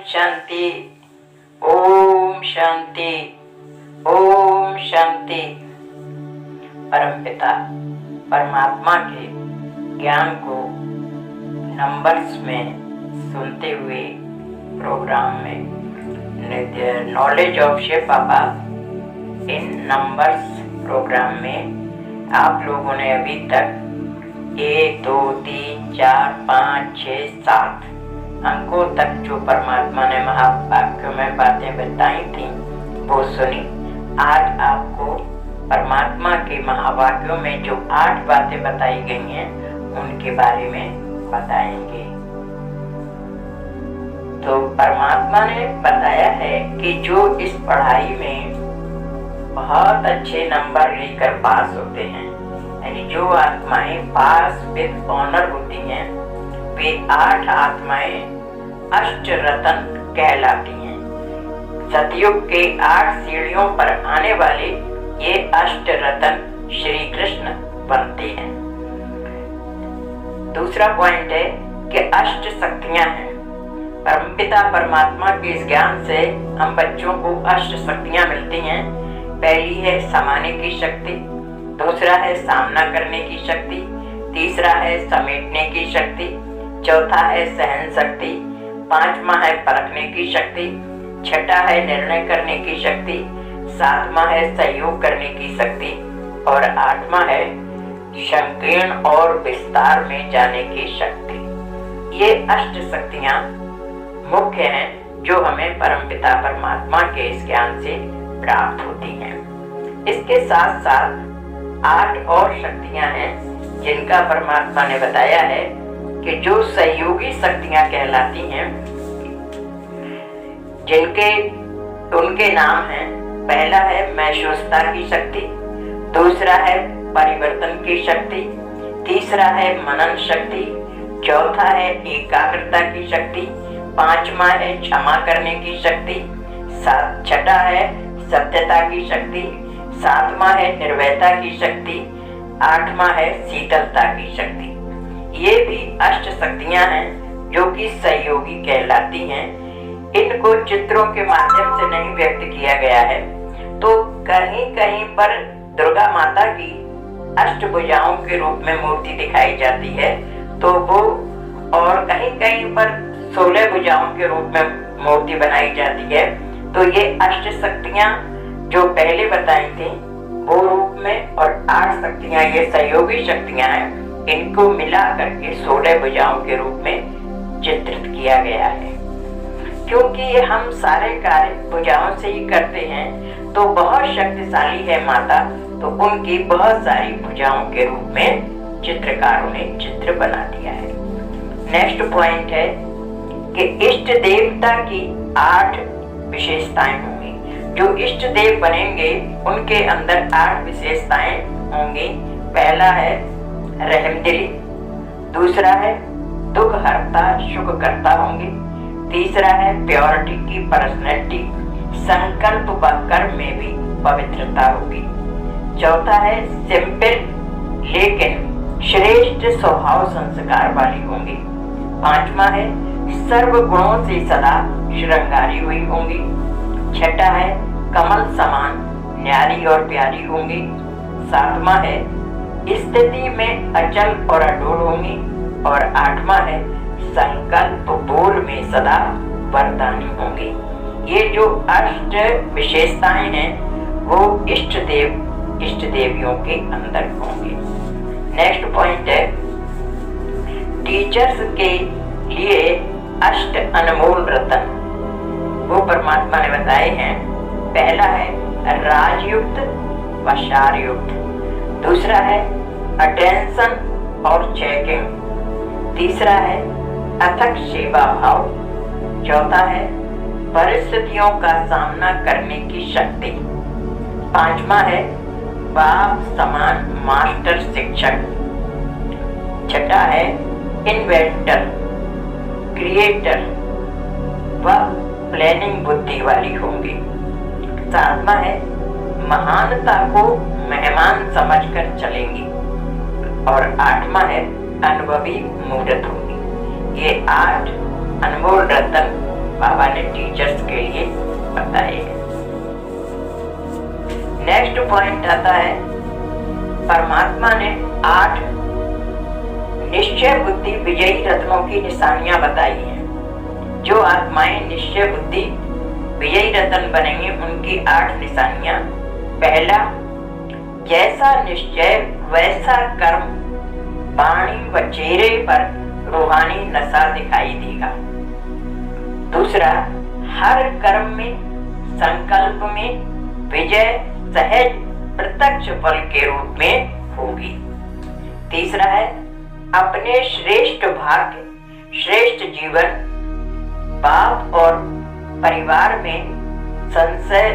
शांति। ओम शांति। ओम शांति। परमपिता परमात्मा के ज्ञान को नंबर्स में सुनते हुए प्रोग्राम में knowledge of Shiv Baba in numbers program में आप लोगों ने अभी तक 1 2 3 4 5 6 7 अंकों तक जो परमात्मा ने महावाक्यों में बातें बताई थी वो सुनी। आज आपको परमात्मा के महावाक्यों में जो 8 बातें बताई गई हैं उनके बारे में बताएंगे। तो परमात्मा ने बताया है कि जो इस पढ़ाई में बहुत अच्छे नंबर लेकर पास होते हैं, यानी जो आत्माएं पास विद ऑनर होती हैं, वे 8 आत्माएं अष्ट रतन कहलाती हैं। सतयुग के 8 सीढ़ियों पर आने वाले ये अष्ट रतन श्री कृष्ण बनते हैं। दूसरा पॉइंट है कि अष्ट शक्तियां हैं। परमपिता परमात्मा के इस ज्ञान से हम बच्चों को अष्ट शक्तियां मिलती हैं। पहली है समाने की शक्ति, दूसरा है सामना करने की शक्ति, तीसरा है समेटने की शक्ति, चौथा है सहन शक्ति, पांचवा है परखने की शक्ति, छठा है निर्णय करने की शक्ति, सातवां है सहयोग करने की शक्ति और आठवां है संकीर्ण और विस्तार में जाने की शक्ति। ये अष्ट शक्तियां मुख्य हैं जो हमें परमपिता परमात्मा के इस ज्ञान से प्राप्त होती हैं। इसके साथ साथ 8 और शक्तियां हैं जिनका परमात्मा ने बताया है कि जो सहयोगी शक्तियां कहलाती हैं, उनके नाम हैं। पहला है महसूसता की शक्ति, दूसरा है परिवर्तन की शक्ति, तीसरा है मनन शक्ति, चौथा है एकाग्रता की शक्ति, पांचवा है क्षमा करने की शक्ति, छठा है सत्यता की शक्ति, सातवां है निर्भयता की शक्ति, आठवां है शीतलता की शक्ति। ये भी अष्ट शक्तियां हैं जो कि सहयोगी कहलाती हैं। इनको चित्रों के माध्यम से नहीं व्यक्त किया गया है। तो कहीं कहीं पर दुर्गा माता की अष्टभुजाओं के रूप में मूर्ति दिखाई जाती है, तो वो और कहीं कहीं पर 16 भुजाओं के रूप में मूर्ति बनाई जाती है। तो ये अष्ट शक्तियां जो पहले बताई थी वो रूप में, और 8 शक्तियां ये सहयोगी शक्तियां हैं, इनको मिला करके 16 भुजाओं के रूप में चित्रित किया गया है। क्योंकि ये हम सारे कार्य भुजाओं से ही करते हैं, तो बहुत शक्तिशाली है माता, तो उनकी बहुत सारी भुजाओं के रूप में चित्रकारों ने चित्र बना दिया है। नेक्स्ट पॉइंट है कि इष्ट देवता की 8 विशेषताएं होंगी। जो इष्ट देव बनेंगे उनके अंदर 8 विशेषताएं होंगी। पहला है रहमदिली, दूसरा है दुख हरता सुख करता होंगे, तीसरा है प्योरिटी की पर्सनैलिटी, संकल्प व कर्म में भी पवित्रता होगी, चौथा है सिंपल लेकिन श्रेष्ठ स्वभाव संस्कार वाली होंगी, पांचवा है सर्व गुणों से सदा श्रृंगारी हुई होंगी, छठा है कमल समान न्यारी और प्यारी होंगी, सातवां है स्थिति में अचल और अडोल होंगी, और आठवां है संकल्प बोल में सदा वरदानी होंगी। ये जो अष्ट विशेषताएं हैं वो इष्ट देवियों के अंदर होंगे। नेक्स्ट पॉइंट है टीचर्स के लिए अष्ट अनमोल रतन, वो परमात्मा ने बताए हैं। पहला है राजयुक्त व शारयुक्त, दूसरा है अटेंशन और चेकिंग, तीसरा है अथक सेवा भाव, चौथा है परिस्थितियों का सामना करने की शक्ति, पांचवा है बाप समान मास्टर शिक्षक, छठा है इन्वेंटर क्रिएटर व प्लानिंग बुद्धि वाली होंगी, सातवां है महानता को मेहमान समझकर चलेंगी, और आठवां है अनुभवी मूर्त होगी। ये 8 अनमोल रत्न बाबा ने टीचर्स के लिए बताए हैं। नेक्स्ट पॉइंट आता है, परमात्मा ने 8 निश्चय बुद्धि विजयी रत्नों की निशानियां बताई हैं। जो आत्माएं निश्चय बुद्धि विजयी रत्न बनेंगे उनकी 8 निशानियां। पहला, जैसा निश्चय वैसा कर्म, वाणी व चेहरे पर रूहानी नशा दिखाई देगा। दूसरा, हर कर्म में संकल्प में विजय सहज प्रत्यक्ष फल के रूप में होगी। तीसरा है, अपने श्रेष्ठ भाग्य, श्रेष्ठ जीवन, बाप और परिवार में संशय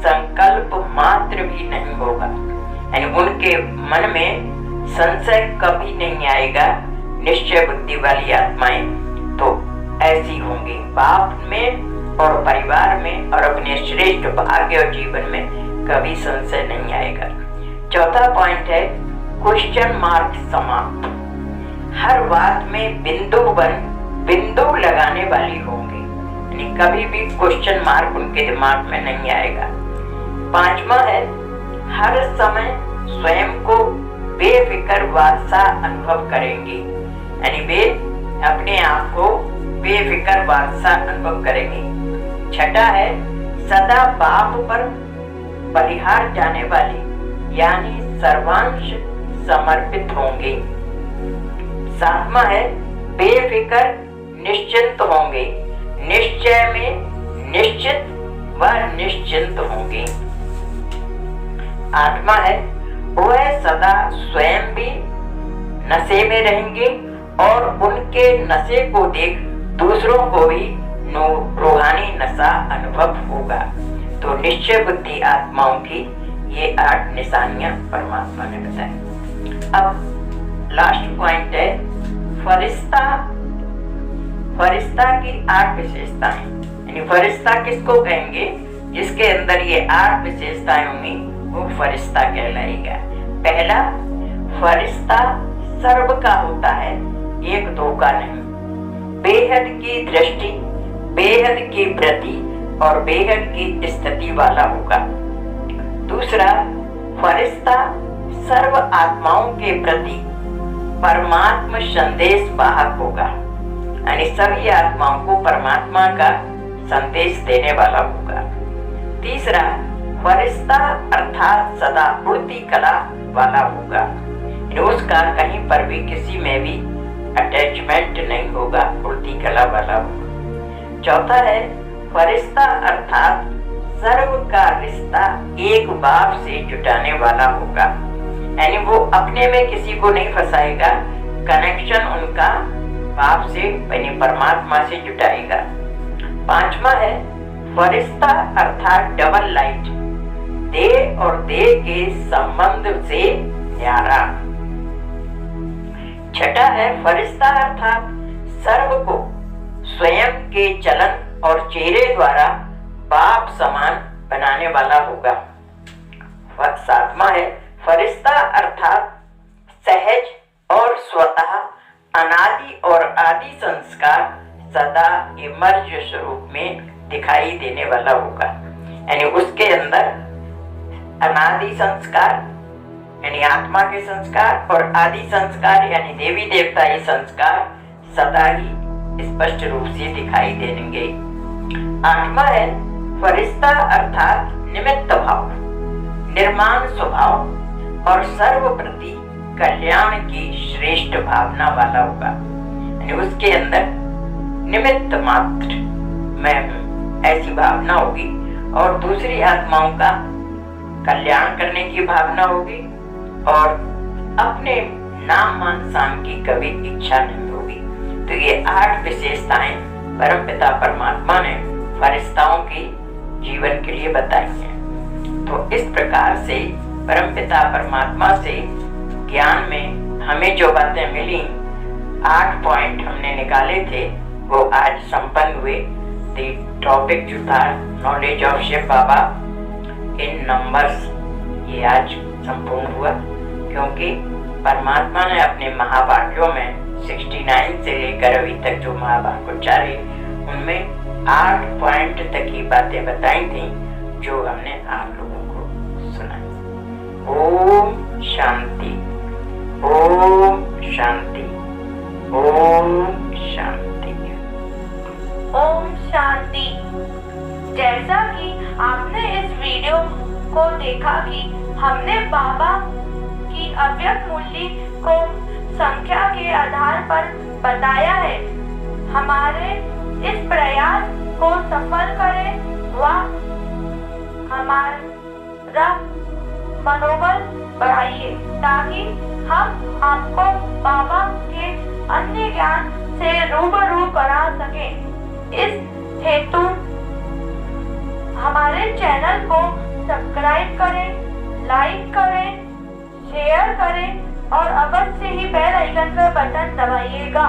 संकल्प मात्र भी नहीं होगा, यानी उनके मन में संशय कभी नहीं आएगा। निश्चय बुद्धि वाली आत्माएं तो ऐसी होंगी, बाप में और परिवार में और अपने श्रेष्ठ भाग्य और जीवन में कभी संशय नहीं आएगा। चौथा पॉइंट है, क्वेश्चन मार्क समाप्त। हर बात में बिंदु लगाने वाली होंगी, यानी कभी भी क्वेश्चन मार्क उनके दिमाग में नहीं आएगा। पांचवा है, हर समय स्वयं को बेफिक्र वात्सा अनुभव करेंगी, यानी वे अपने आप को बेफिक्र वात्सा अनुभव करेंगी। छठा है, सदा बाप पर बलिहार जाने वाली यानी सर्वांश समर्पित होंगे। सातवां है, बेफिक्र निश्चिंत होंगे, निश्चय में निश्चित व निश्चिंत होंगे। आठवां है, वह सदा स्वयं भी नशे में रहेंगे और उनके नशे को देख दूसरों को भी रूहानी नशा अनुभव होगा। तो निश्चय बुद्धि आत्माओं की ये 8 निशानियां परमात्मा ने बताई। अब लास्ट पॉइंट है, फरिश्ता की 8 विशेषताएं, यानी फरिश्ता किसको कहेंगे? जिसके अंदर ये 8 विशेषताएं होंगी वो फरिश्ता कहलाएगा। पहला, फरिश्ता सर्व का होता है, एक दो का नहीं। बेहद की दृष्टि, बेहद की वृत्ति और बेहद की स्थिति वाला होगा। दूसरा, फरिश्ता सर्व आत्माओं के प्रति परमात्मा संदेश वाहक होगा, यानी सभी आत्माओं को परमात्मा का संदेश देने वाला होगा। तीसरा, फरिश्ता अर्थात सदा उड़ती कला वाला होगा, उसका कहीं पर भी किसी में भी अटैचमेंट नहीं होगा, उड़ती कला वाला होगा। चौथा है, फरिश्ता अर्थात सर्व का रिश्ता एक बाप से जुटाने वाला होगा, यानी वो अपने में किसी को नहीं फंसाएगा, कनेक्शन उनका बाप से यानी परमात्मा से जुटाएगा। पांचवा है, फरिश्ता अर्थात डबल लाइट, देह और देह के संबंध से न्यारा। छठा है, फरिश्ता अर्थात सर्व को स्वयं के चलन और चेहरे द्वारा बाप समान बनाने वाला होगा। सातवां है, फरिश्ता अर्थात सहज और स्वतः अनादि और आदि संस्कार सदा इमर्ज स्वरूप में दिखाई देने वाला होगा, यानी उसके अंदर अनादि संस्कार यानी आत्मा के संस्कार और आदि संस्कार यानी देवी देवता ये संस्कार सदा ही स्पष्ट रूप से दिखाई देंगे। आठवां है, फरिश्ता अर्थात निमित्त भाव, निर्माण स्वभाव और सर्व प्रति कल्याण की श्रेष्ठ भावना वाला होगा, यानी उसके अंदर निमित्त मात्र मैं हूँ ऐसी भावना होगी और दूसरी आत्माओं का कल्याण करने की भावना होगी और अपने नाम मान शान की कभी इच्छा नहीं होगी। तो ये 8 विशेषताएं परमपिता परमात्मा ने फरिश्ताओं की जीवन के लिए बताई हैं। तो इस प्रकार से परमपिता परमात्मा से ज्ञान में हमें जो बातें मिली, 8 पॉइंट हमने निकाले थे, वो आज संपन्न हुए। द टॉपिक जो था knowledge of Shiv Baba in numbers, ये आज संपूर्ण हुआ, क्योंकि परमात्मा ने अपने महावाक्यों में 69 से लेकर अभी तक जो महावाक्योच्चार है उनमें 8 पॉइंट तक की बातें बताई थी जो हमने आप लोगों को सुनाई। ओम शांति, ओम शांति, ओम शांति, ओम शांति। जैसा कि आपने इस वीडियो को देखा कि हमने बाबा की अव्यक्त मूल्य को संख्या के आधार पर बताया है। हमारे इस प्रयास को सफल करें व हमारा मनोबल बढ़ाइए ताकि हम आपको बाबा के अन्य ज्ञान से रूबरू करा सकें। इस हेतु हमारे चैनल को सब्सक्राइब करें, लाइक करें, शेयर करें और अवश्य ही बेल आइकन का बटन दबाइएगा।